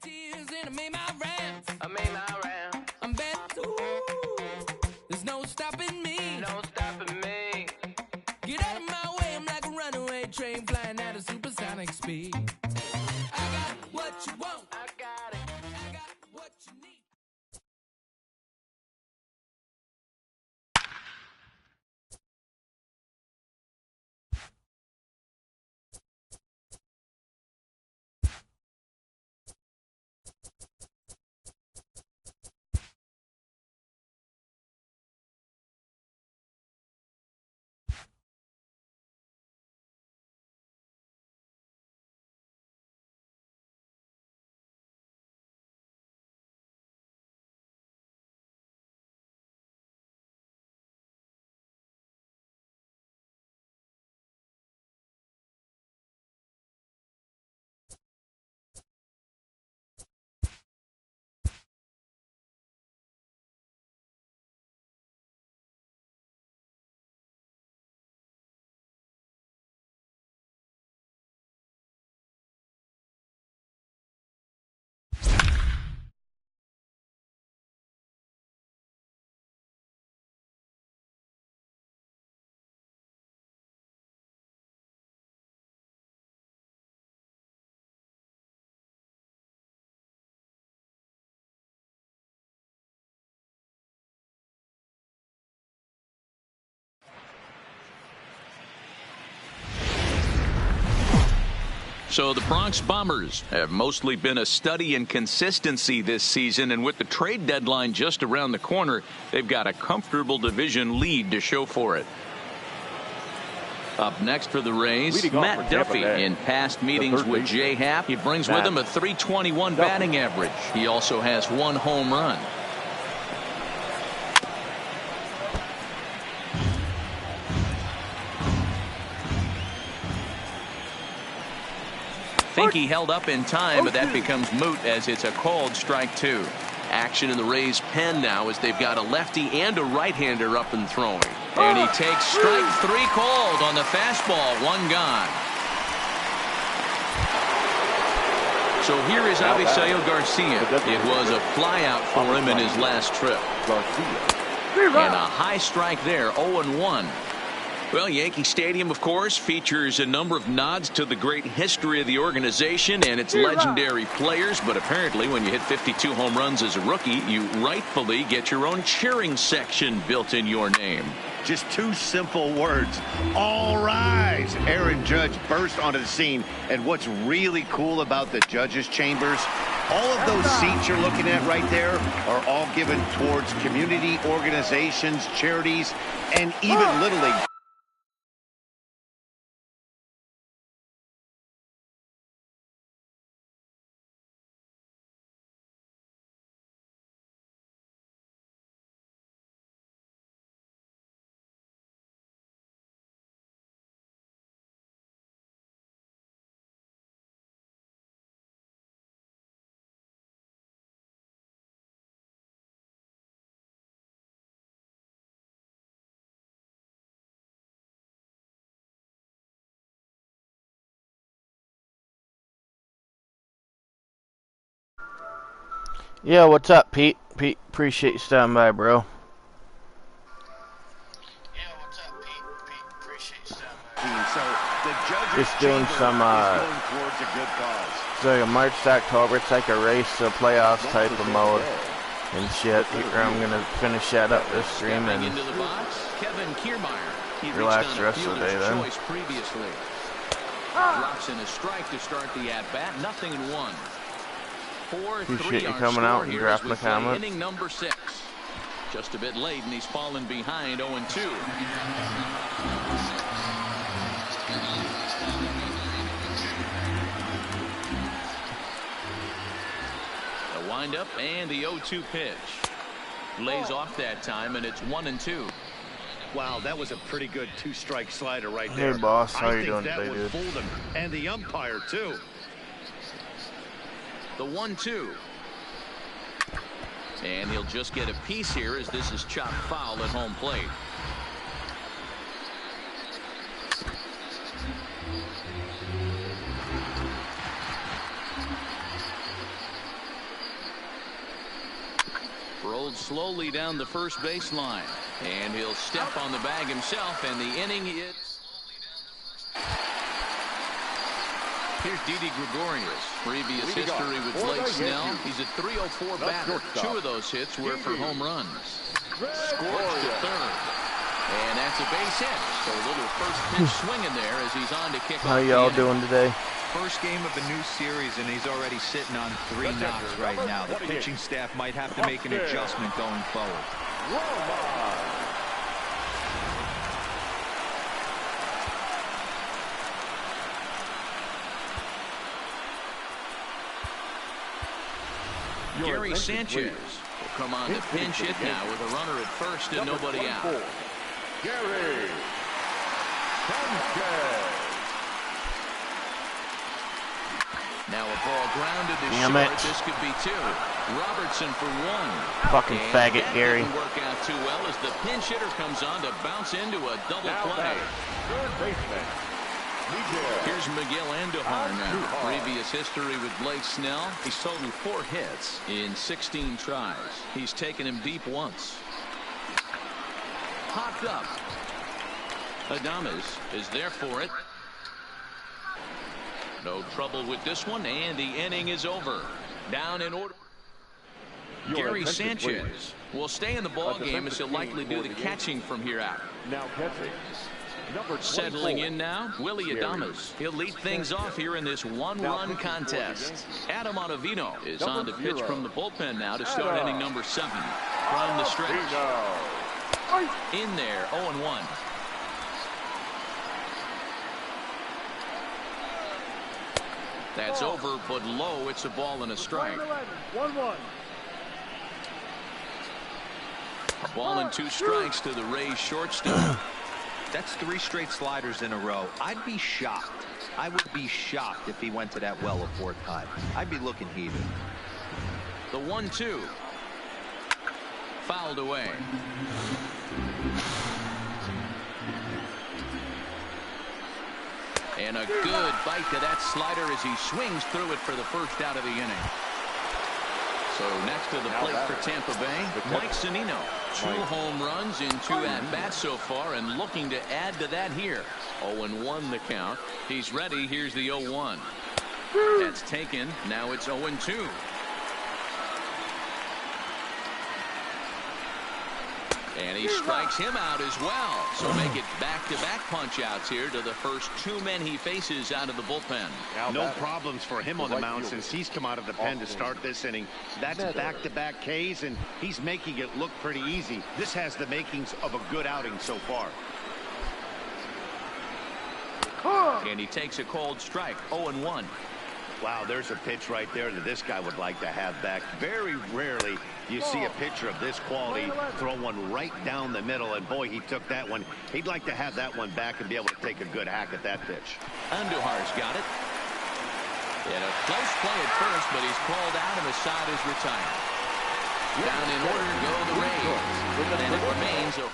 tears and I made my rounds. I'm back. Ooh, there's no stopping me. Get out of my way, I'm like a runaway train flying at a supersonic speed. I got what you want. I got what you need. So the Bronx Bombers have mostly been a study in consistency this season, and with the trade deadline just around the corner, they've got a comfortable division lead to show for it. Up next for the Rays, Matt Duffy. In past meetings with Jay Happ, he brings with him a .321 batting average. He also has 1 home run. Think he held up in time, but that becomes moot as it's a called strike 2. Action in the Rays' pen now as they've got a lefty and a right-hander up and throwing. And he takes strike 3 called on the fastball. 1 gone. So here is Avisail Garcia. It was a flyout for him in his last trip. And a high strike there, 0-1. Well, Yankee Stadium, of course, features a number of nods to the great history of the organization and its legendary players. But apparently, when you hit 52 home runs as a rookie, you rightfully get your own cheering section built in your name. Just 2 simple words. All rise. Aaron Judge burst onto the scene. And what's really cool about the judges' chambers, all of those seats you're looking at right there are all given towards community organizations, charities, and even Little League. Yo, what's up, Pete? Pete, appreciate you stopping by, bro. Just doing some, it's like a March to October, it's like a race to playoffs type of mode and shit. I'm gonna finish that up this stream and relax the rest of the day then. Drops in a strike to start the at-bat, 0-1. Appreciate you coming out and dropping a comment. Inning number 6. Just a bit late, and he's fallen behind 0-2. The windup and the 0-2 pitch. Lays off that time, and it's 1-2. Wow, that was a pretty good 2-strike slider right there. Hey, boss, how you doing today, dude? And the umpire, too. The 1-2. And he'll just get a piece here as this is chopped foul at home plate. Rolled slowly down the first baseline. And he'll step on the bag himself, and the inning is... Here's Didi Gregorius. Previous history with Blake Snell. He's a .304 batter. 2 of those hits were for home runs. Scorched to third. And that's a base hit. So a little first pitch swinging there as he's on to kick off. How y'all doing today? First game of the new series, and he's already sitting on 3 knocks right now. The pitching staff might have to make an adjustment going forward. Gary Sanchez will come on the pinch hit now with a runner at first and nobody out. Gary Sanchez. Now a ball grounded to short. This could be 2. Robertson for 1. Fucking faggot, Gary. Didn't work out too well as the pinch hitter comes on to bounce into a double play. Third baseman. Here's Miguel Andujar now. Previous history with Blake Snell. He's totaled 4 hits in 16 tries. He's taken him deep once. Popped up. Adames is there for it. No trouble with this one, and the inning is over. Down in order. Gary Sanchez will stay in the ball game as he'll likely do the catching from here out. Now catching. Settling in now, Willie Adames. He'll lead things off here in this one-run contest. Adam Ottavino is on to pitch from the bullpen now to start inning number 7. From the stretch. In there, 0-1. That's over, but low. It's a ball and a strike. 1-1. Ball and 2 strikes to the Rays shortstop. That's 3 straight sliders in a row. I'd be shocked. I would be shocked if he went to that well a 4th time. I'd be looking heated. The 1-2. Fouled away. And a good bite to that slider as he swings through it for the first out of the inning. So next to the plate for Tampa Bay, Mike Zunino. 2 home runs in 2 at-bats so far, and looking to add to that here. 0-1 the count. He's ready. Here's the 0-1. That's taken. Now it's 0-2. And he strikes him out as well. So make it back-to-back punch-outs here to the first 2 men he faces out of the bullpen. No problems for him on the mound since he's come out of the pen to start this inning. That's back-to-back Ks, and he's making it look pretty easy. This has the makings of a good outing so far. And he takes a cold strike. 0-1. Wow, there's a pitch right there that this guy would like to have back. Very rarely you see a pitcher of this quality throw one right down the middle, and boy, he took that one. He'd like to have that one back and be able to take a good hack at that pitch. Andujar's got it. And a close play at first, but he's called out and the side is retired. Down in order to go the Rays. And it remains a...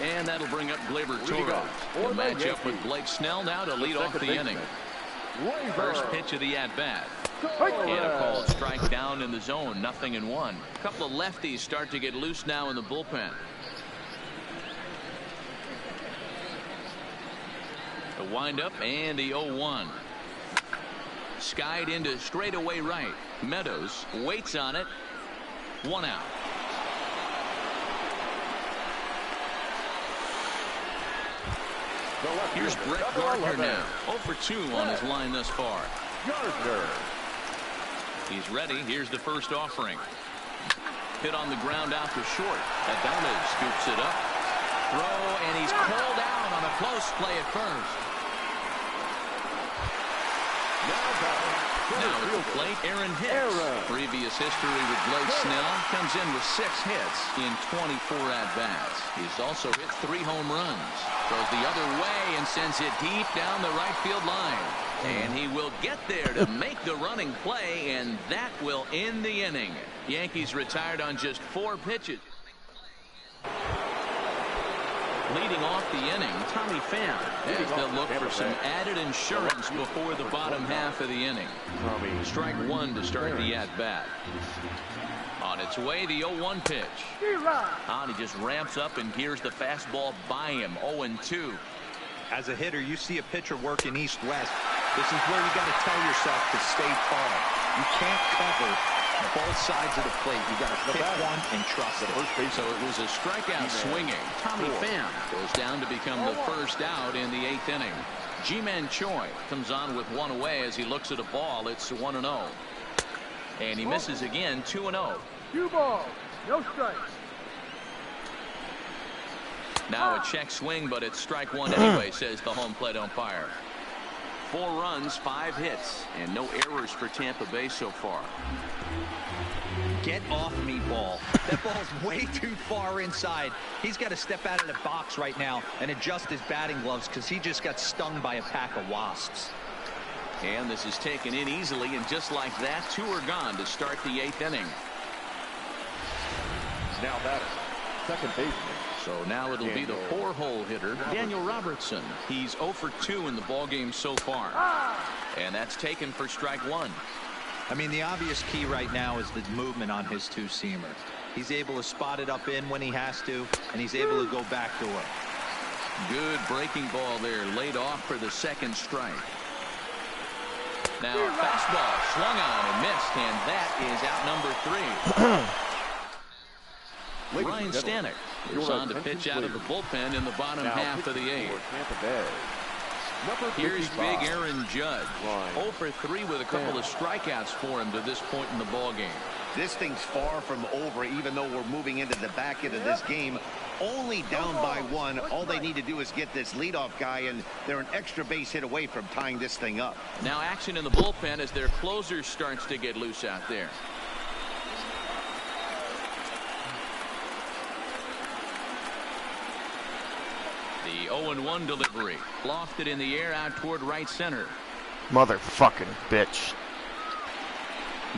And that'll bring up Gleyber Torres. The matchup with Blake Snell now to lead off the inning. First pitch of the at-bat. And a called strike down in the zone. 0-1. A couple of lefties start to get loose now in the bullpen. The windup and the 0-1. Skied into straightaway right. Meadows waits on it. 1 out. Here's Brett Gardner now. 0 for 2 on his line thus far. Gardner. He's ready. Here's the first offering. Hit on the ground out to short. Adames scoops it up. Throw, and he's called out on a close play at first. Now at the plate, Aaron Hicks. Previous history with Blake Snell. Comes in with 6 hits in 24 at-bats. He's also hit 3 home runs. Goes the other way and sends it deep down the right field line. And he will get there to make the running play, and that will end the inning. Yankees retired on just 4 pitches. Leading off the inning, Tommy Pham, as they'll look for some added insurance before the bottom half of the inning. Strike one to start the at-bat. On its way, the 0-1 pitch. He just ramps up and gears the fastball by him. 0-2. As a hitter, you see a pitcher working east-west. This is where you got to tell yourself to stay tall. You can't cover both sides of the plate. You got to pick one and trust it. So it was a strikeout swinging. Tommy Pham goes down to become the first out in the 8th inning. Ji-Man Choi comes on with one away as he looks at a ball. It's 1-0. And he misses again, 2-0. 2 balls, no strikes. Now a check swing, but it's strike one anyway, says the home plate umpire. 4 runs, 5 hits, and no errors for Tampa Bay so far. Get off me, ball. That ball's way too far inside. He's got to step out of the box right now and adjust his batting gloves because he just got stung by a pack of wasps. And this is taken in easily, and just like that, 2 are gone to start the 8th inning. Now batter, second baseman. So now it'll be the 4-hole hitter, Daniel Robertson. He's 0 for 2 in the ballgame so far. And that's taken for strike one. I mean, the obvious key right now is the movement on his 2-seamer. He's able to spot it up in when he has to, and he's able to go backdoor. Good breaking ball there, laid off for the second strike. Now a fastball swung on and missed, and that is out number 3. Ryan Stanek is on to pitch out of the bullpen in the bottom half of the 8th. Here's big Aaron Judge. 0 for 3 with a couple of strikeouts for him to this point in the ballgame. This thing's far from over, even though we're moving into the back end of this game. Only down by 1. All they need to do is get this leadoff guy, and they're an extra base hit away from tying this thing up. Now action in the bullpen as their closer starts to get loose out there. The 0-1 delivery. Lofted in the air out toward right center. Motherfucking bitch.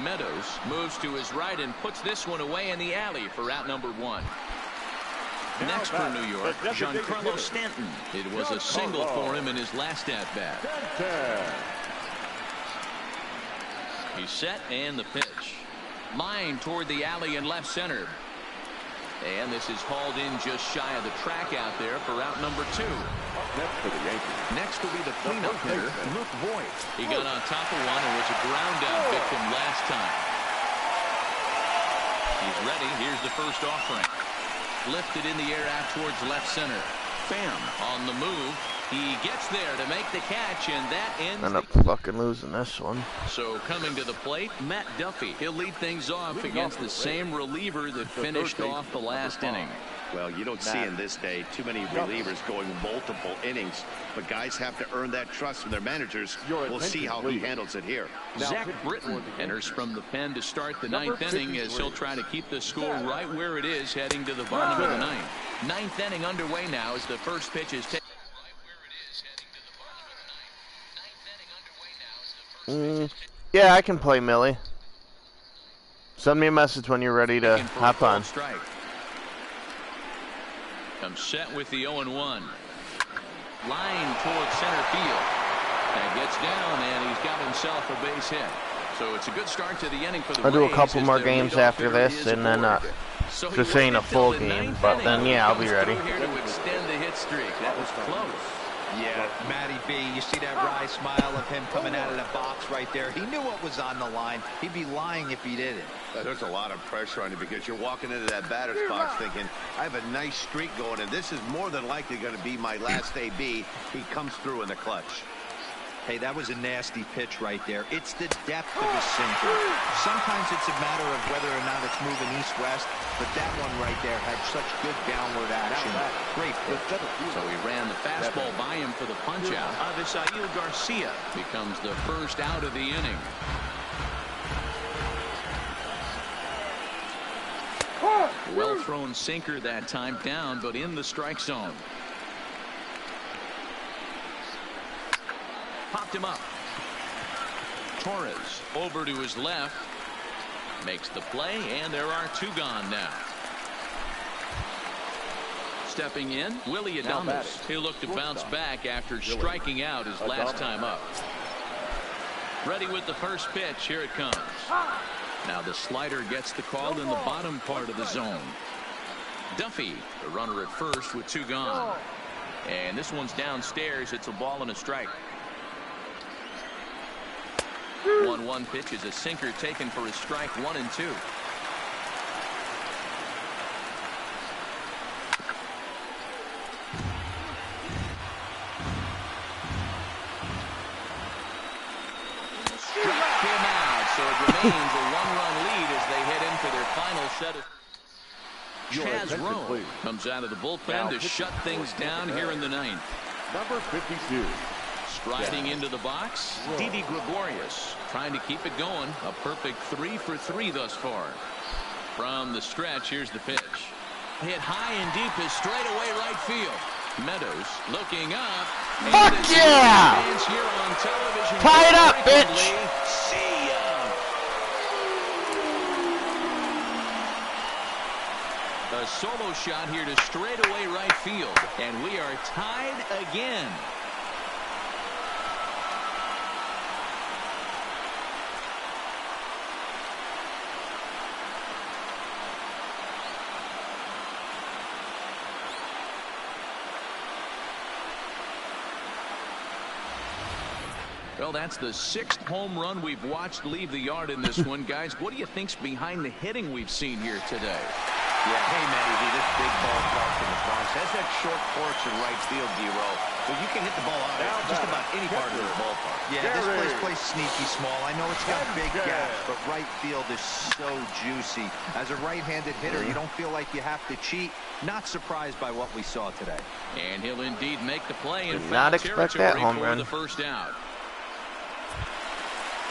Meadows moves to his right and puts this one away in the alley for out number 1. Next for New York, Giancarlo Stanton. It was a single for him in his last at-bat. He's set and the pitch. Line toward the alley in left center. And this is hauled in just shy of the track out there for out number 2. Next for the Yankees. Next will be the cleanup hitter, Luke Voigt. He got on top of one and was a ground out victim last time. He's ready. Here's the first offering. Lifted in the air out towards left center. Pham on the move. He gets there to make the catch, and that ends. End up fucking losing this one. So coming to the plate, Matt Duffy. He'll lead things off against the same reliever that finished off the last inning. Well, you don't see in this day too many relievers going multiple innings, but guys have to earn that trust from their managers. We'll see how he handles it here. Zach Britton enters from the pen to start the 9th inning as he'll try to keep the score right where it is heading to the bottom of the 9th. 9th inning underway now as the first pitch is taken. Yeah, I can play Millie. Send me a message when you're ready to hop on. Strike. Comes set with the 0-1. Line towards center field. And gets down, and he's got himself a base hit. So it's a good start to the inning for the I'll do a Rays couple as more their games leadoff after hitter this, is and then aboard. So he this ain't a waited full till the game, 9th but inning. then yeah, I'll be ready. Here to extend the hit streak. That was close. Yeah, Matty B, you see that wry smile of him coming out of the box right there. He knew what was on the line. He'd be lying if he didn't. There's a lot of pressure on you because you're walking into that batter's box thinking, I have a nice streak going, and this is more than likely going to be my last AB. He comes through in the clutch. Hey, that was a nasty pitch right there. It's the depth of his sinker. Sometimes it's a matter of whether or not it's moving east-west, but that one right there had such good downward action. Great pitch. So he ran the fastball by him for the punch-out. Avisail Garcia becomes the first out of the inning. Well-thrown sinker that time, down, but in the strike zone. Popped him up. Torres over to his left. Makes the play, and there are 2 gone now. Stepping in, Willie Adames. He'll look to bounce back after striking out his last time up. Ready with the first pitch. Here it comes. Now the slider gets the call in the bottom part of the zone. Duffy, the runner at first with 2 gone. And this one's downstairs. It's a ball and a strike. 1-1 pitch is a sinker taken for a strike, 1-2. So it remains a 1-run lead as they head into their final set of. Chaz Roan comes out of the bullpen to shut things down here in the 9th. Number 52. Striding into the box, Didi Gregorius trying to keep it going. A perfect 3 for 3 thus far. From the stretch, here's the pitch. Hit high and deep is straight away right field. Meadows looking up. Fuck yeah! Here on television. Tie it up, bitch! See ya! A solo shot here to straightaway right field, and we are tied again. Well, that's the 6th home run we've watched leave the yard in this one, guys. What do you think's behind the hitting we've seen here today? Yeah, hey, Matty V, this big ballpark from the Bronx has that short porch in right field, D-Row, but you can hit the ball out of just about any part of this ballpark. Yeah, this place plays sneaky small. I know it's got big gaps, but right field is so juicy. As a right-handed hitter, you don't feel like you have to cheat. Not surprised by what we saw today. And he'll indeed make the play in Did not expect that home run. The first out.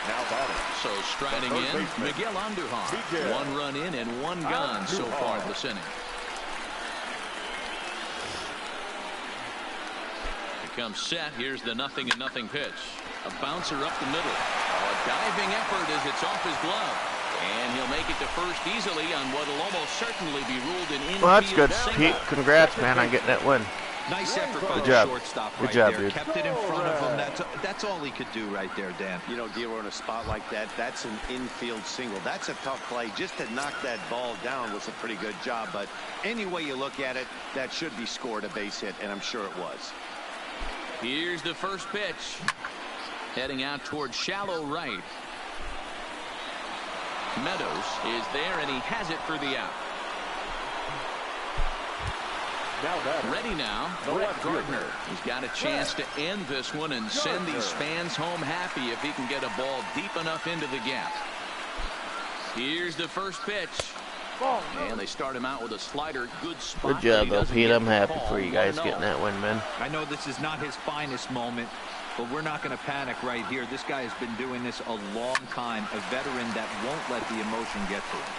Now batting. So striding in, Miguel Andujar. 1 run in and 1 gone so far this inning. Here comes set. Here's the 0-0 pitch. A bouncer up the middle. A diving effort as it's off his glove. And he'll make it to first easily on what will almost certainly be ruled an infield. Well, that's good, single. Pete. Congrats, man, on getting that win. Nice effort by the shortstop right there. Dude. Kept it in front of him. That's all he could do right there, Dan. You know, D-Row, in a spot like that, that's an infield single. That's a tough play. Just to knock that ball down was a pretty good job. But any way you look at it, that should be scored a base hit, and I'm sure it was. Here's the first pitch. Heading out towards shallow right. Meadows is there, and he has it for the out. Ready now, Brett Gardner. He's got a chance to end this one and send these fans home happy if he can get a ball deep enough into the gap. Here's the first pitch. And they start him out with a slider. Good spot. Good job, though, Pete. I'm happy for you guys getting that win, man. I know this is not his finest moment, but we're not going to panic right here. This guy has been doing this a long time, a veteran that won't let the emotion get to him.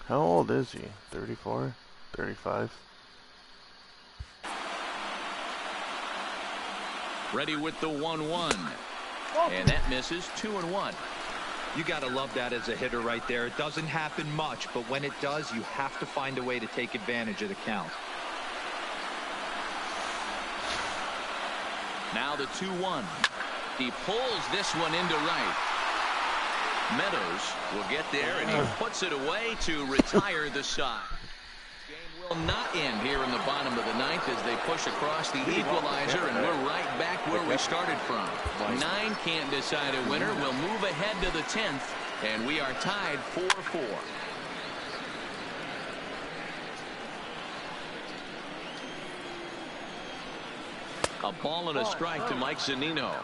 How old is he? 34? 35? Ready with the 1-1. And that misses. 2-1. You got to love that as a hitter right there. It doesn't happen much, but when it does, you have to find a way to take advantage of the count. Now the 2-1. He pulls this one into right. Meadows will get there, and he puts it away to retire the side. Game will not end here in the bottom of the 9th as they push across the equalizer, and we're right back where we started from. 9 can't decide a winner. We'll move ahead to the 10th, and we are tied 4-4. A ball and a strike to Mike Zunino.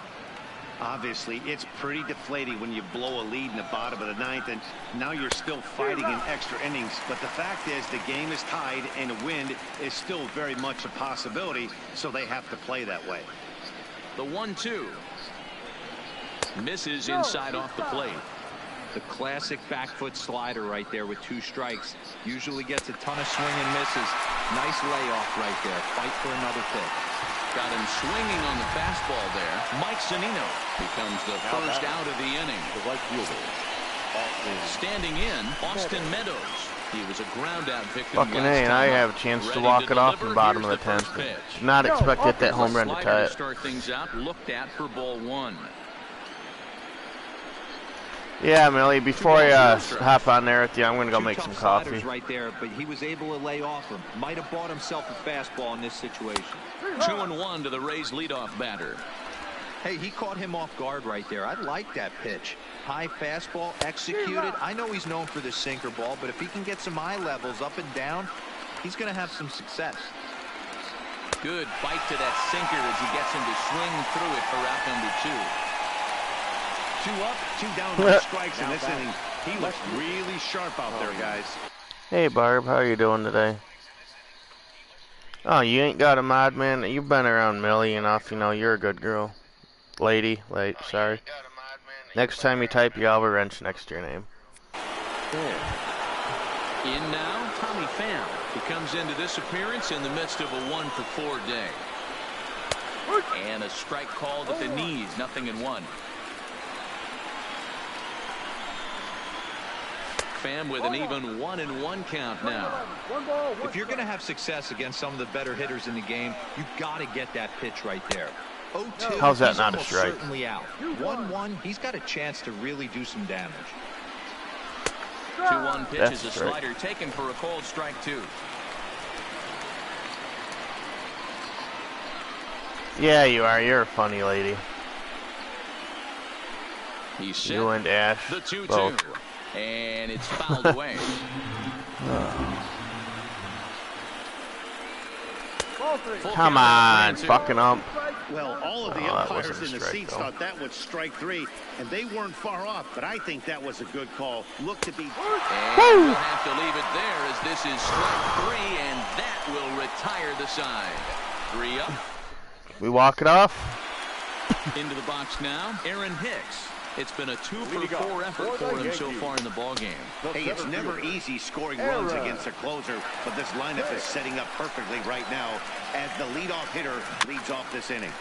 Obviously, it's pretty deflating when you blow a lead in the bottom of the 9th, and now you're still fighting in extra innings. But the fact is, the game is tied, and a win is still very much a possibility, so they have to play that way. The 1-2. Misses inside off the plate. The classic back foot slider right there with 2 strikes. Usually gets a ton of swing and misses. Nice layoff right there. Fight for another pitch. Got him swinging on the fastball there. Mike Zunino becomes the first out of the inning. The right fielder. Standing in, Austin Meadows. He was a ground out victim. Fucking A, and I have a chance to walk it off in the bottom of the 10th. Did not expect to hit that home run to tie it. Start things out, looked at for ball one. Yeah, Millie, before I hop on there with you, I'm going to go make some coffee. Right there, but he was able to lay off him. Might have bought himself a fastball in this situation. 2-1 to the Rays leadoff batter. Hey, he caught him off guard right there. I like that pitch. High fastball executed. I know he's known for the sinker ball, but if he can get some eye levels up and down, he's going to have some success. Good bite to that sinker as he gets him to swing through it for out number 2. 2 up, 2 down, no strikes in this inning. He looks really sharp out there, guys. Hey, Barb, how are you doing today? Oh, you ain't got a mod, man? You've been around Millie enough, you know, you're a good girl. Lady, sorry. Next time you type, you have a wrench next to your name. In now, Tommy Pham, who comes into this appearance in the midst of a 1-for-4 day. And a strike called at the knees, 0-1. Pham with an even 1-1 count now. If you're going to have success against some of the better hitters in the game, you've got to get that pitch right there. 0-2, how's that he's not a strike? Certainly out. 1-1, he's got a chance to really do some damage. 2-1 pitch That's is a straight. slider taken for a called strike 2. Yeah, you are. You're a funny lady. He's set. You and Ash, The 2-2. both. And it's fouled away. Come on, fucking ump. Well, all of the that umpires wasn't a in the strike, seats though. thought that was strike 3, and they weren't far off, but I think that was a good call. Look to be... And we'll have to leave it there as this is strike 3, and that will retire the side. 3 up. We walk it off. Into the box now, Aaron Hicks. It's been a 2-for-4 effort for him so far in the ballgame. Hey, it's never easy scoring runs against a closer, but this lineup is setting up perfectly right now as the leadoff hitter leads off this inning.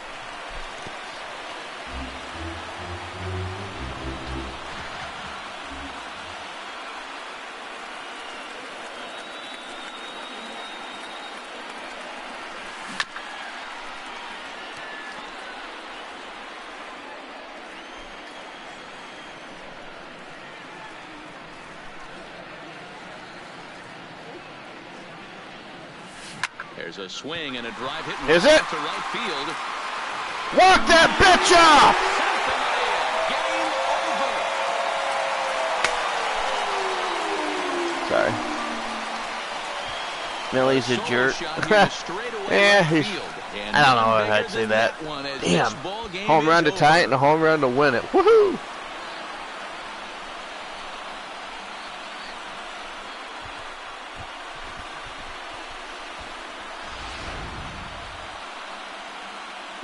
There's a swing and a drive hit. Is it? To right field. Walk that bitch off! Game over. Sorry. Millie's a jerk. Yeah, he's... I don't know if I'd say that. Damn. Home run to tie it and a home run to win it. Woohoo!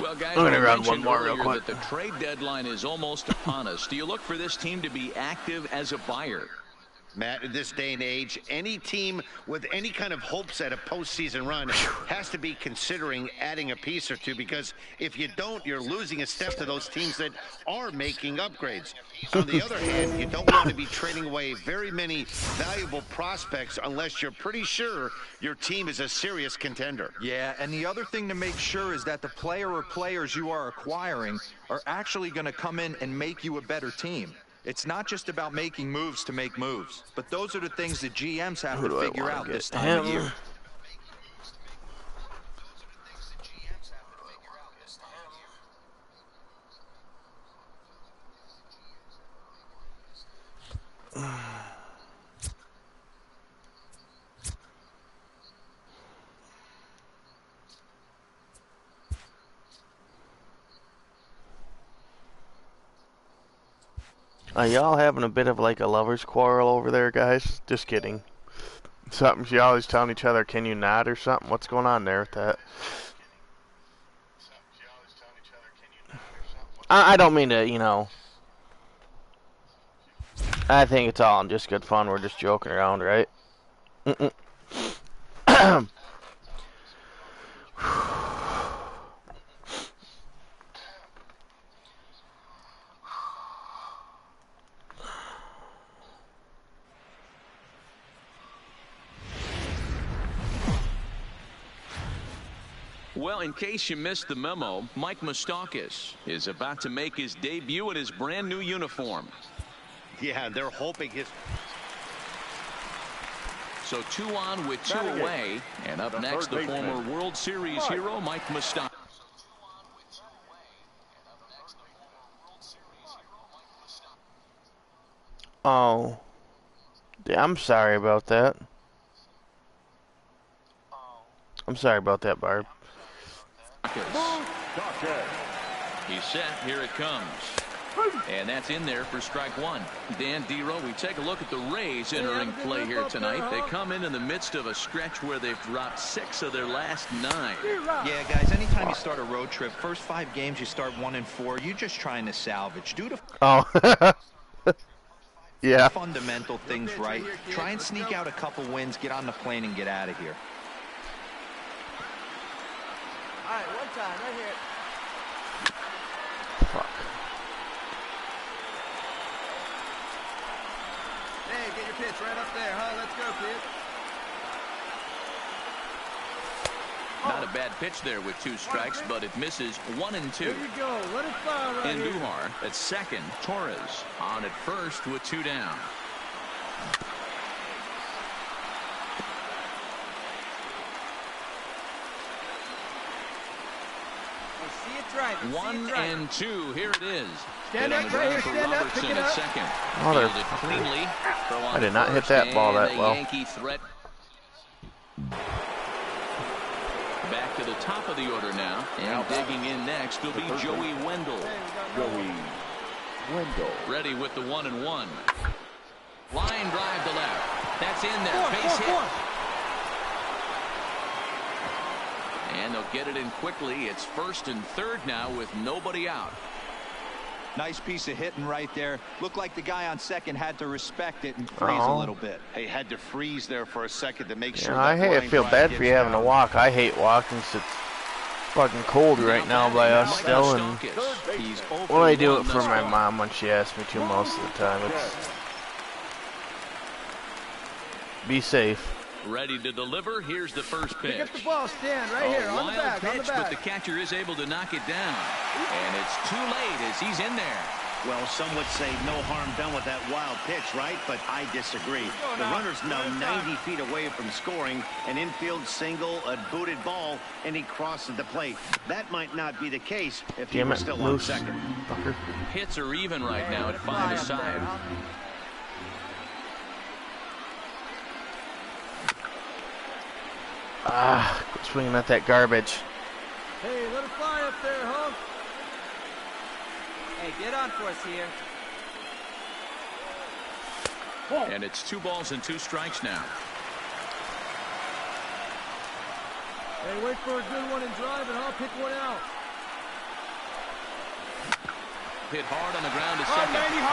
Well, guys, I'm gonna I run mentioned one more real earlier quick. that the trade deadline is almost upon us. Do you look for this team to be active as a buyer? Matt, in this day and age, any team with any kind of hopes at a postseason run has to be considering adding a piece or two, because if you don't, you're losing a step to those teams that are making upgrades. On the other hand, you don't want to be trading away very many valuable prospects unless you're pretty sure your team is a serious contender. Yeah, and the other thing to make sure is that the player or players you are acquiring are actually going to come in and make you a better team. It's not just about making moves to make moves, but those are the things that GMs have to figure out this time of year. Are y'all having a bit of like a lover's quarrel over there, guys? Just kidding. Something you always telling each other, can you not, or something? What's going on there with that? I don't mean to, you know. I think it's all just good fun. We're just joking around, right? Well, in case you missed the memo, Mike Moustakas is about to make his debut in his brand new uniform. Yeah, they're hoping his... So 2 on with 2 away. And up next, the former World Series hero, Mike Moustakas. Oh. Yeah, I'm sorry about that. I'm sorry about that, Barb. He's set. Here it comes. And that's in there for strike 1. Dan Dero, we take a look at the Rays entering play here tonight. They come in the midst of a stretch where they've dropped 6 of their last 9. Yeah, guys, anytime you start a road trip, first 5 games you start 1-4, you're just trying to salvage. Do the yeah. fundamental things right. Try and sneak out a couple wins, get on the plane, and get out of here. All right, one time, right here. Fuck. Hey, get your pitch right up there, huh? Let's go, kid. Not a bad pitch there with 2 strikes, but it misses 1 and 2. There you go. Let it fire right here. Andujar at second. Torres on at first with 2 down. See it driving. 1 and 2. Here it is. Stand Hit up on the right ground here. for Stand up. Robertson Pick it at up. second. Mother- Fielded cleanly. Throw on I did not hit first, that ball and that a well. Yankee threat. Back to the top of the order now. And digging in next will be Joey Wendell. Ready with the 1-1. Line drive to left. That's in there. Base hit. And they'll get it in quickly. It's 1st and 3rd now with nobody out. Nice piece of hitting right there. Looked like the guy on second had to respect it and freeze a little bit. They had to freeze there for a second to make sure. I hate. I feel bad for you having to walk. I hate walking. It's fucking cold right now by us still, and well, I do it for my mom when she asks me to most of the time. It's be safe. Ready to deliver. Here's the first pitch. Get the ball, stand right here on the back, pitch, but the catcher is able to knock it down. And it's too late as he's in there. Well, some would say no harm done with that wild pitch, right? But I disagree. The runner's now 90 feet away from scoring. An infield single, a booted ball, and he crosses the plate. That might not be the case if he was still on second. Fucker. Hits are even right now at 5 aside. Quit swinging at that garbage. Hey, let it fly up there, huh? Hey, get on for us here. And it's 2 balls and 2 strikes now. Hey, wait for a good one and drive, and I'll pick one out. Hit hard on the ground to second. Diving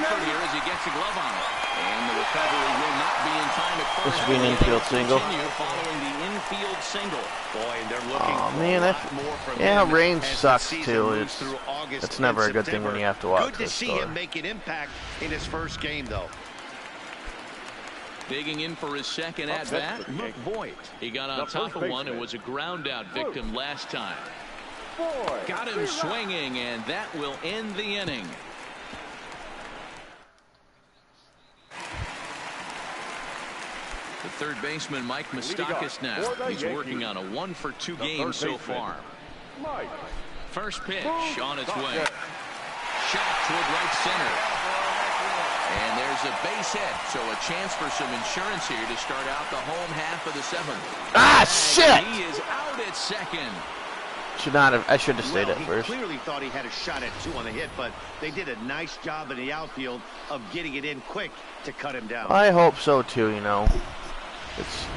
effort here as he gets a glove on it. And the recovery will not be in time at first. This will be an infield single. Following the infield single. Boy, and they're looking Oh man, range sucks too. It's never a good thing when you have to walk Good to see him make an impact in his first game, though. Digging in for his second at bat, Luke Voigt. He got on top of one and was a ground out victim last time. Got him swinging, and that will end the inning. The third baseman, Mike Moustakas, now. He's working on a 1-for-2 game so far. First pitch on its way. Shot toward right center. And there's a base hit, so a chance for some insurance here to start out the home half of the 7th. Ah, shit! He is out at second. I should have stayed at first. He clearly thought he had a shot at 2 on the hit, but they did a nice job in the outfield of getting it in quick to cut him down. I hope so too, you know.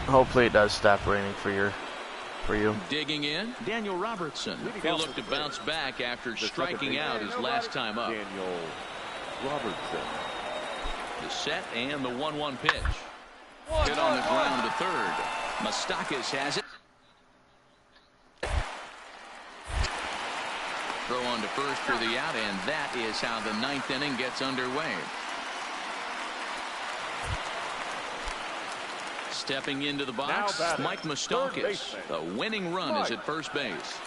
Hopefully it does stop raining for you. Digging in, Daniel Robertson. He'll look to bounce back after striking out his last time up. Daniel Robertson. The set and the 1-1 pitch. Hit on the ground to third. Moustakas has it. Throw on to first for the out, and that is how the 9th inning gets underway. Stepping into the box, Mike Moustakas. The winning run is at first base.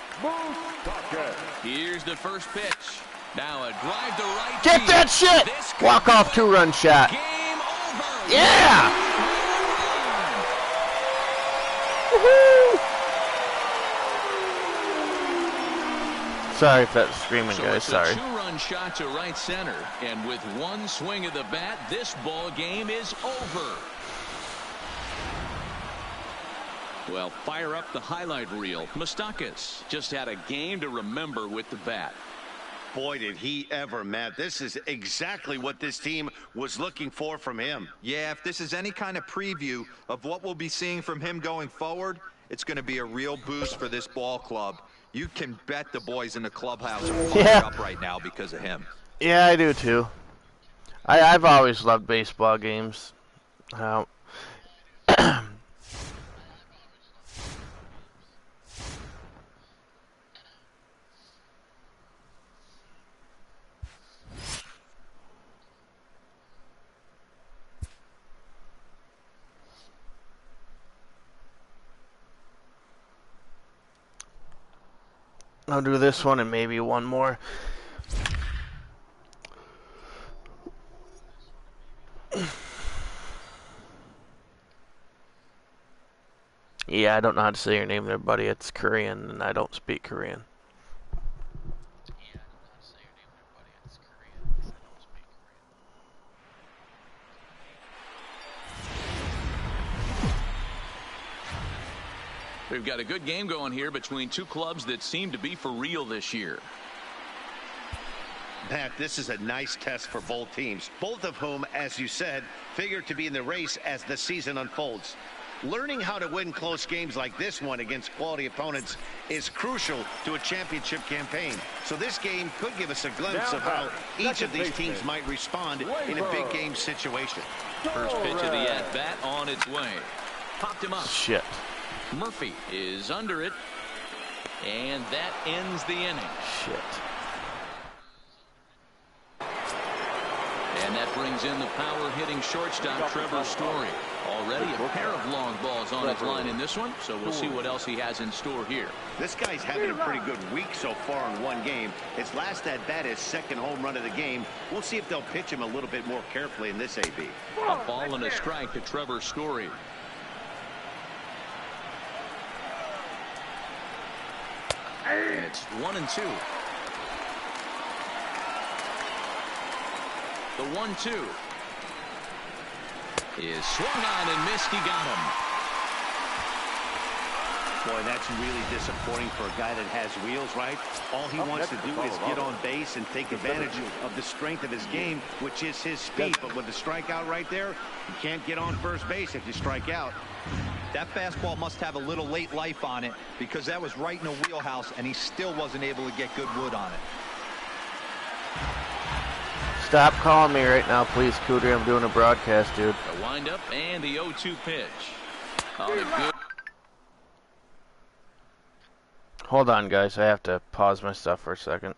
Here's the first pitch. Now a drive to right. Get that shit! Walk-off two-run shot. Game over. Yeah! Woohoo! Sorry if that's screaming, So guys. it's Sorry. a two-run shot to right center, and with one swing of the bat, this ball game is over. Well, fire up the highlight reel. Moustakas just had a game to remember with the bat. Boy, did he ever, Matt. This is exactly what this team was looking for from him. Yeah, if this is any kind of preview of what we'll be seeing from him going forward, it's going to be a real boost for this ball club. You can bet the boys in the clubhouse are fired up right now because of him. Yeah, I do too. I've always loved baseball games. I'll do this one and maybe one more. Yeah, I don't know how to say your name there, buddy. It's Korean, and I don't speak Korean. We've got a good game going here between two clubs that seem to be for real this year. Matt, this is a nice test for both teams, both of whom, as you said, figure to be in the race as the season unfolds. Learning how to win close games like this one against quality opponents is crucial to a championship campaign. So this game could give us a glimpse of how each of these teams might respond in a big game situation. First pitch of the at-bat on its way. Popped him up. Shit. Murphy is under it, and that ends the inning. Shit. And that brings in the power-hitting shortstop, Trevor Story. Already a pair of long balls on his line in this one, so we'll see what else he has in store here. This guy's having a pretty good week so far in one game. His last at-bat is second home run of the game. We'll see if they'll pitch him a little bit more carefully in this AB. A ball and a strike to Trevor Story. And it's 1-2. The 1-2 is swung on and missed. He got him. Boy, that's really disappointing for a guy that has wheels, right? All he wants to do is get on base and take advantage of the strength of his game, which is his speed. But with the strikeout right there, you can't get on first base if you strike out. That fastball must have a little late life on it because that was right in the wheelhouse, and he still wasn't able to get good wood on it. Stop calling me right now, please, Cooter. I'm doing a broadcast, dude. A windup and the 0-2 pitch. Oh, good. Hold on, guys. I have to pause my stuff for a second.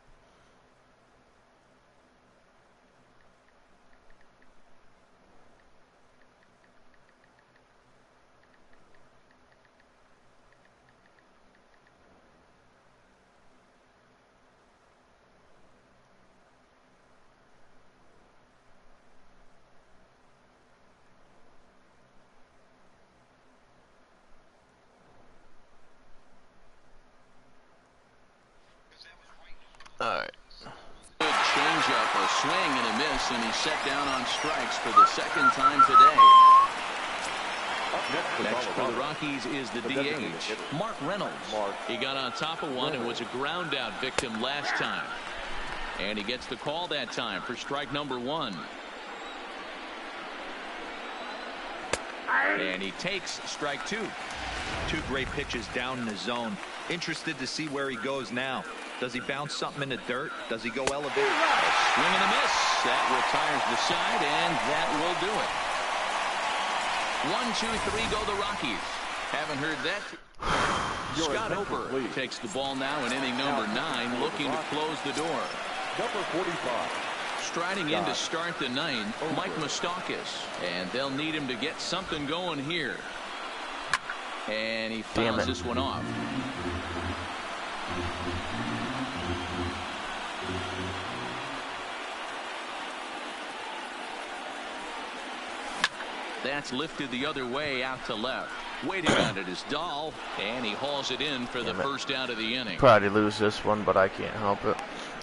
Alright. Good changeup, a swing and a miss, and he's set down on strikes for the second time today. Next for the Rockies is the DH, Mark Reynolds. He got on top of one and was a ground out victim last time. And he gets the call that time for strike number one. And he takes strike two. Two great pitches down in the zone. Interested to see where he goes now. Does he bounce something in the dirt? Does he go elevate? A swing and a miss. That retires the side, and that will do it. 1, 2, 3 go the Rockies. Haven't heard that. Scott Oper takes the ball now in inning number 9, looking to close the door. Number 45. Striding in to start the 9th, Mike Moustakas. And they'll need him to get something going here. And he fouls this one off. That's lifted the other way out to left. Waiting on it is Dahl, and he hauls it in for the first out of the inning. Probably lose this one, but I can't help it.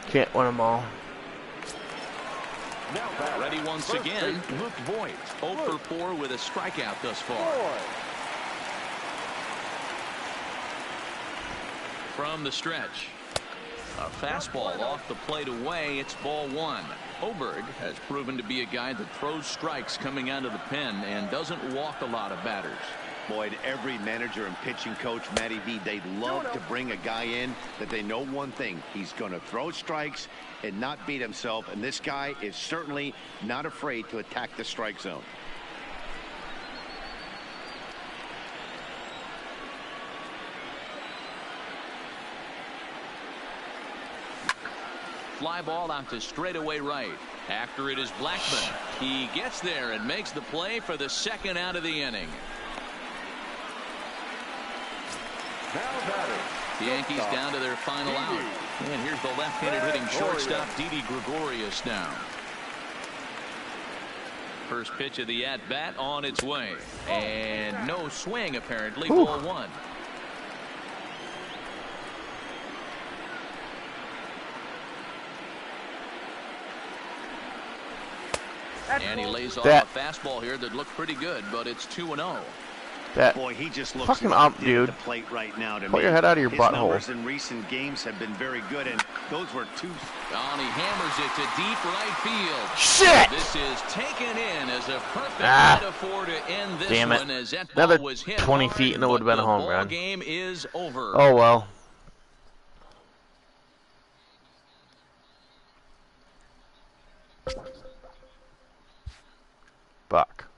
Can't win them all. Ready once again, Luke Voigt. 0 for 4 with a strikeout thus far. From the stretch. A fastball off the plate away. It's ball 1. Oberg has proven to be a guy that throws strikes coming out of the pen and doesn't walk a lot of batters. Boyd, every manager and pitching coach, Matty V, they'd love to bring a guy in that they know one thing. He's going to throw strikes and not beat himself. And this guy is certainly not afraid to attack the strike zone. Fly ball out to straightaway right. After it is Blackman. He gets there and makes the play for the second out of the inning. The Yankees down to their final out. And here's the left-handed hitting shortstop, Didi Gregorius now. First pitch of the at-bat on its way. And no swing, apparently. Ball 1. And he lays off a fastball here that looked pretty good, but it's 2-0. That boy, he just looks fucking up, dude. The plate right now to Put me. your head out of your His butthole. numbers in recent games have been very good, and those were 2. And he hammers it to deep right field. Shit! This is taken in as a perfect metaphor to end this one. As that ball Another was hit 20 hard, feet and it would have been a home ball run. Game is over. Oh well. Buck.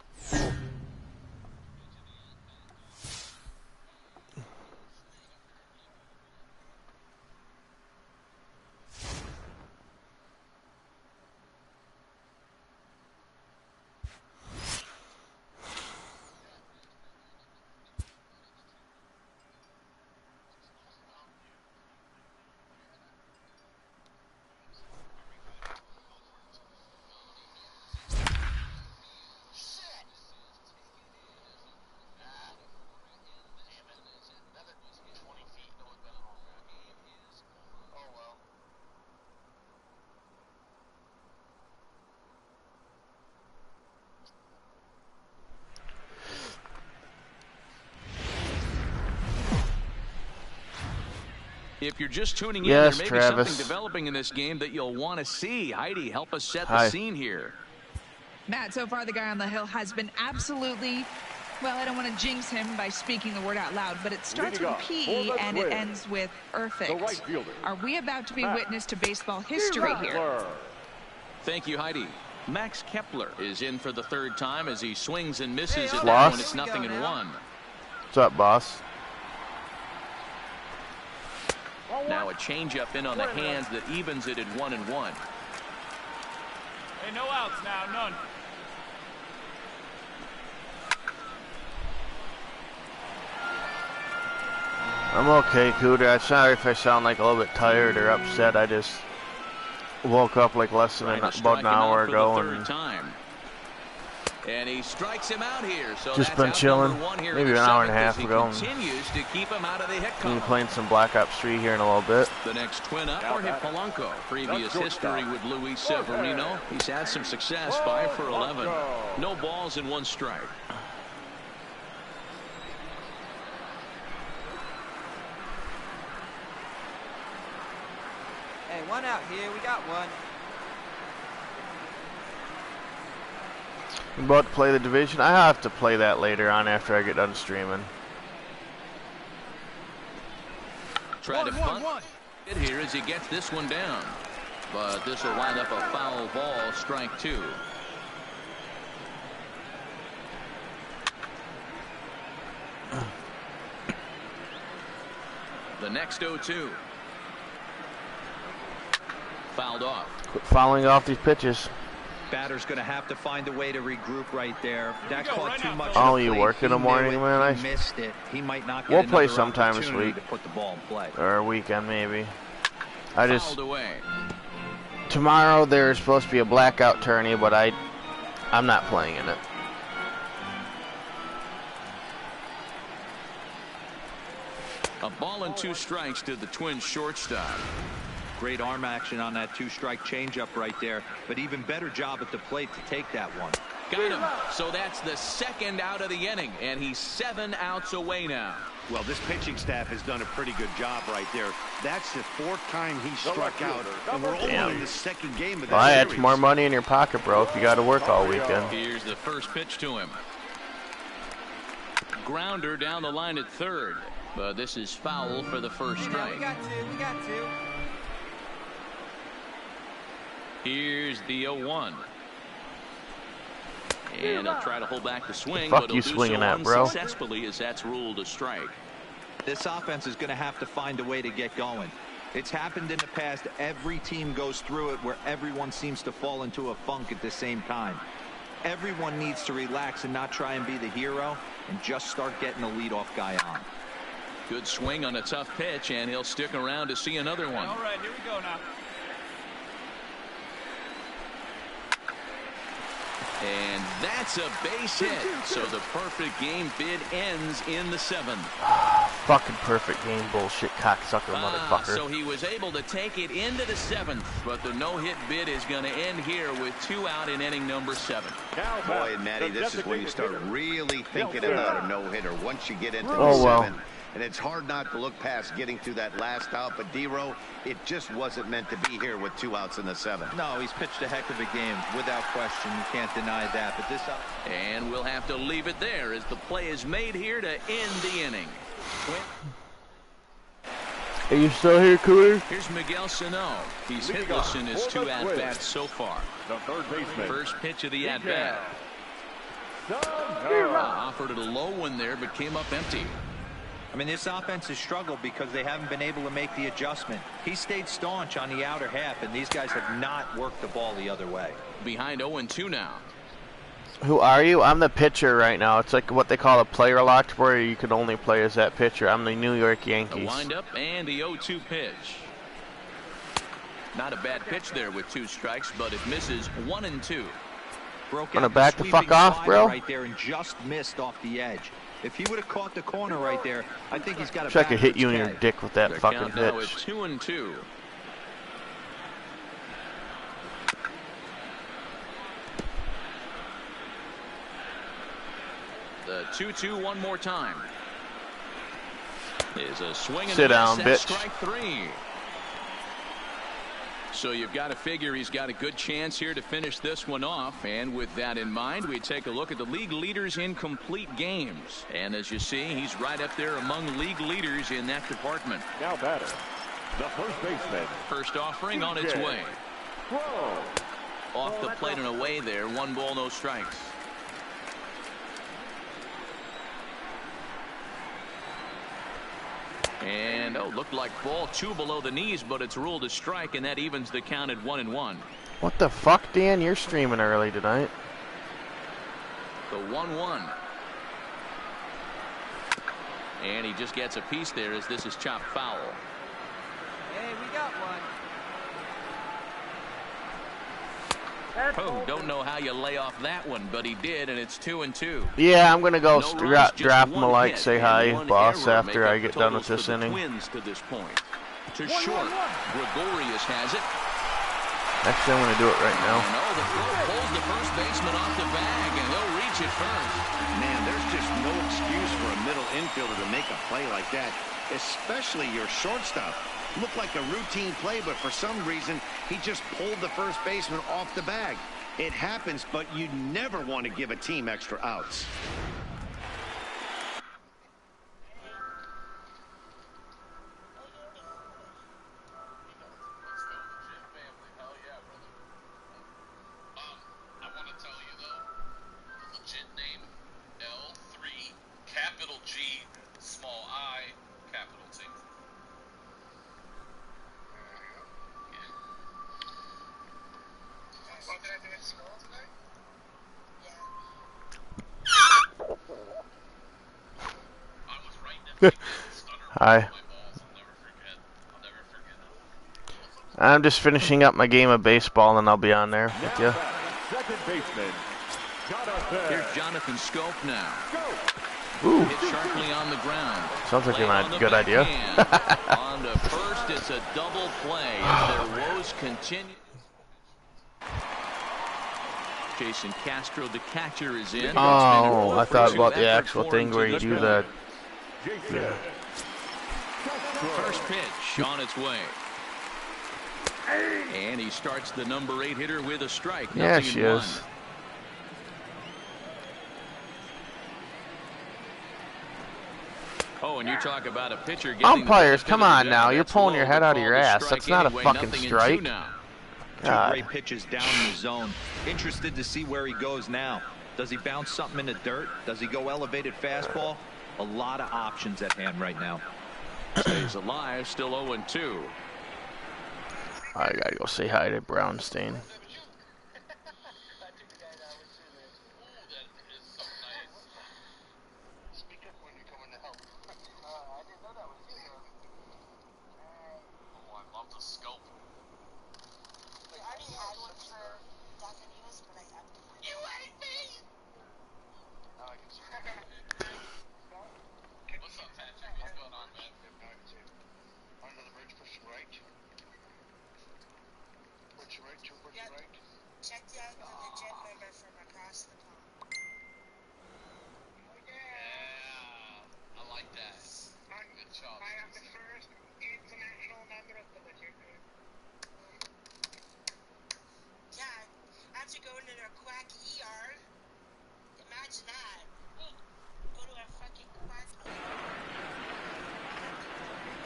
If you're just tuning in, Yes, there may Travis. be something developing in this game that you'll want to see. Heidi, help us set the scene here. Matt, so far the guy on the hill has been absolutely, well, I don't want to jinx him by speaking the word out loud, but it starts with P and it ends with perfect. Are we about to be witness to baseball history here? Thank you, Heidi. Max Kepler is in for the third time as he swings and misses at that Loss. one. It's 0-1. What's up, boss? Now a changeup in on the hands that evens it at 1-1. Hey, no outs now, none. I'm okay, Cooter. I'm sorry if I sound like a little bit tired or upset. I just woke up like less than about an hour ago and he strikes him out here. So just been chilling, maybe an hour and a half ago. Continues to keep him out of the hit We'll be playing some Black Ops 3 here in a little bit. The next twin up for hit Polanco. Previous history with Luis Severino. He's had some success, 5 for 11. No balls and 1 strike. Hey, 1 out here. We got 1. I'm about to play the division. I have to play that later on after I get done streaming. Try to bunt it here as he gets this one down. But this will wind up a foul ball, strike 2. The next 0-2. Fouled off. Quit fouling off these pitches. Batter's going to have to find a way to regroup right there. That caught too much. Oh, you work in the morning, man? I missed it. He might not get we'll play sometime this opportunity week. to put the ball in play. Or a weekend, maybe. I just... Fouled away. Tomorrow there's supposed to be a blackout tourney, but I'm not playing in it. A ball and 2 strikes to the Twins shortstop. Great arm action on that 2-strike changeup right there, but even better job at the plate to take that one. Got him. So that's the 2nd out of the inning, and he's 7 outs away now. Well, this pitching staff has done a pretty good job right there. That's the 4th time he struck out, and we're only in the 2nd game of the series. That's more money in your pocket, bro, if you got to work all weekend. Here's the first pitch to him. Grounder down the line at 3rd. But this is foul for the first strike. We got 2. Here's the 0-1. And he'll try to hold back the swing, Fuck but he'll you do swinging so at, bro. unsuccessfully as that's ruled a strike. This offense is going to have to find a way to get going. It's happened in the past. Every team goes through it where everyone seems to fall into a funk at the same time. Everyone needs to relax and not try and be the hero and just start getting the leadoff guy on. Good swing on a tough pitch, and he'll stick around to see another one. All right, here we go now. And that's a base hit. So the perfect game bid ends in the 7th. Fucking perfect game bullshit, cocksucker motherfucker. So he was able to take it into the 7th, but the no-hit bid is going to end here with 2 out in inning number 7. Boy, and Matty, this is when you start really thinking about a no-hitter once you get into the 7th. And it's hard not to look past getting through that last out, but D-Row, it just wasn't meant to be here with 2 outs in the 7th. No, he's pitched a heck of a game, without question. You can't deny that. But this and we'll have to leave it there as the play is made here to end the inning. Are you still here, Cooler? Here's Miguel Sano. He's hitless in his 2 at-bats so far. The third baseman. First pitch of the at-bat. Offered it a low one there, but came up empty. I mean, this offense has struggled because they haven't been able to make the adjustment. He stayed staunch on the outer half, and these guys have not worked the ball the other way. Behind 0-2 now. Who are you? I'm the pitcher right now. It's like what they call a player locked, where you can only play as that pitcher. I'm the New York Yankees. The windup and the 0-2 pitch. Not a bad pitch there with 2 strikes, but it misses 1-2. Gonna back the fuck off, bro. Right there and just missed off the edge. If he would have caught the corner right there, I think he's got a. I could hit you in your dick with that fucking pitch. Now it's pitch. 2-2. The 2-2 one more time. Is a swing and sit down, bitch. Strike 3. So you've got to figure he's got a good chance here to finish this one off. And with that in mind, we take a look at the league leaders in complete games. And as you see, he's right up there among league leaders in that department. Now batter, the first baseman. First offering on its way. Off the plate and away there. 1 ball, no strikes. And looked like ball 2 below the knees, but it's ruled a strike, and that evens the count at 1-1. What the fuck, Dan? You're streaming early tonight. The 1-1. And he just gets a piece there as this is chopped foul. Hey, we got one. Oh, don't know how you lay off that one, but he did, and it's 2-2. Yeah, I'm gonna go No drop him a like, say hi, boss, after I get done with this inning. Twins to this point. To short, Gregorius has it. Actually, I'm gonna do it right now. And the throw pulls the first baseman off the bag, and he'll reach it first. Man, there's just no excuse for a middle infielder to make a play like that, especially your shortstop. Looked like a routine play, but for some reason, he just pulled the first baseman off the bag. It happens, but you never want to give a team extra outs. I want to tell you, though, legit name, L3, capital G, small I, capital T. What did I do at school? Hi. I'm just finishing up my game of baseball, and I'll be on there with you. Second baseman, Here's Jonathan Scope now. Ooh. Hit sharply on the ground. Sounds like a good idea. On to first, it's a double play as their woes continue. Jason Castro, the catcher, is in. Oh, I thought about the actual thing where you do the. Yeah. First pitch on its way. And he starts the number 8 hitter with a strike. Yeah, she is. Oh, and you talk about a pitcher getting umpires, come on now. You're pulling your head out of your ass. That's not a fucking strike. Two great pitches down in the zone. Interested to see where he goes now. Does he bounce something in the dirt? Does he go elevated fastball? A lot of options at hand right now. Stays alive, still 0-2. I gotta go say hi to Brownstein.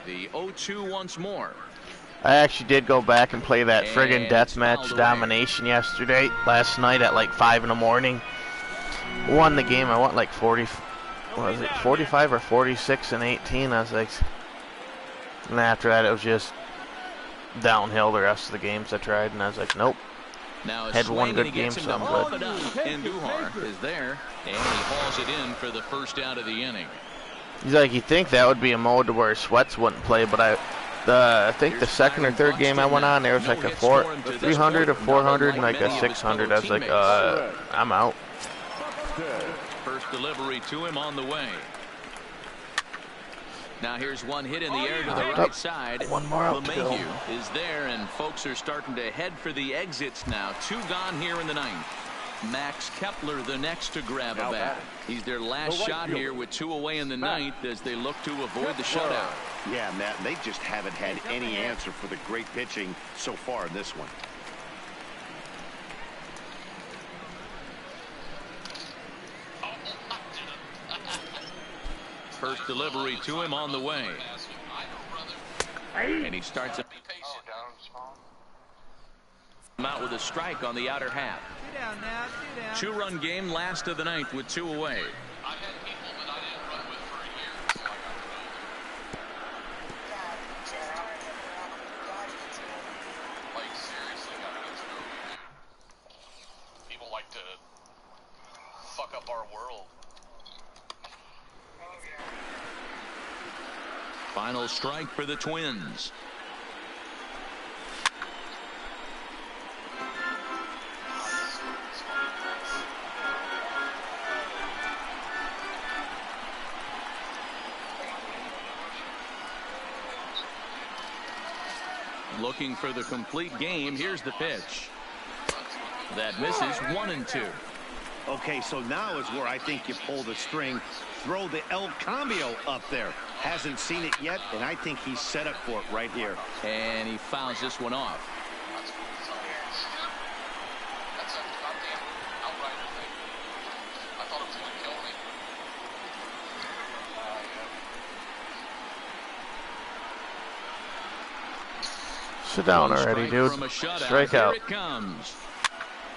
The 0-2 once more. I actually did go back and play that friggin' deathmatch domination last night at like 5 in the morning. Won the game. I went like 40, what was it, 45 or 46 and 18. I was like, and after that it was just downhill the rest of the games I tried, and I was like, nope. Now had one good game, so I'm good. And Duhar is there, and he hauls it in for the first out of the inning. He's like, you think that would be a mode to where Sweats wouldn't play, but I think the second or third game I went on, there was like a 300, a 400, and like a 600. I was like, I'm out. First delivery to him on the way. Now here's one hit in the air to the right side. One more out. LeMahieu is there, and folks are starting to head for the exits now. 2 gone here in the 9th. Max Kepler the next to grab a bat. He's their last shot here with 2 away in the 9th as they look to avoid the shutout. Yeah, Matt, they just haven't had any answer for the great pitching so far in this one. First delivery to him on the way. And he starts him out with a strike on the outer half. 2-run game, last of the 9th with 2 away. I've had people that I didn't run with for a year, so I got to know. Like, seriously, got to get to know you. People like to fuck up our world. Final strike for the Twins. Looking for the complete game. Here's the pitch. That misses. 1-2. Okay, so now is where I think you pull the string. Throw the El Cambio up there. Hasn't seen it yet, and I think he's set up for it right here. And he fouls this one off. That's a goddamn outrider thing. I thought it was going to kill me. Sit down already, dude. Strike out. Here it comes.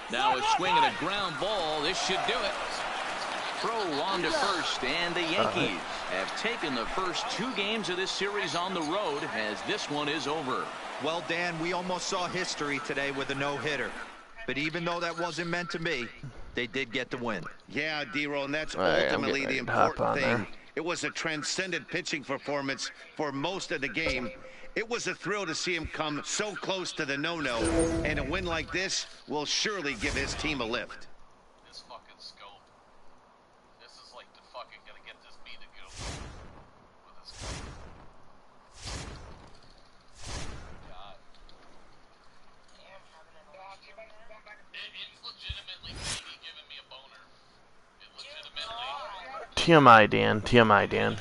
Now a swing and a ground ball. This should do it. Throw on to first, and the Yankees have taken the first 2 games of this series on the road as this one is over. Well, Dan, we almost saw history today with a no-hitter. But even though that wasn't meant to be, they did get the win. Yeah, D-Roll, and that's ultimately the important thing. It was a transcendent pitching performance for most of the game. It was a thrill to see him come so close to the no-no, and a win like this will surely give his team a lift. This fucking scope. This is like the fucking gonna get this beat to go with this scope. God. It's legitimately maybe giving me a boner. It legitimately. TMI, Dan. TMI, Dan.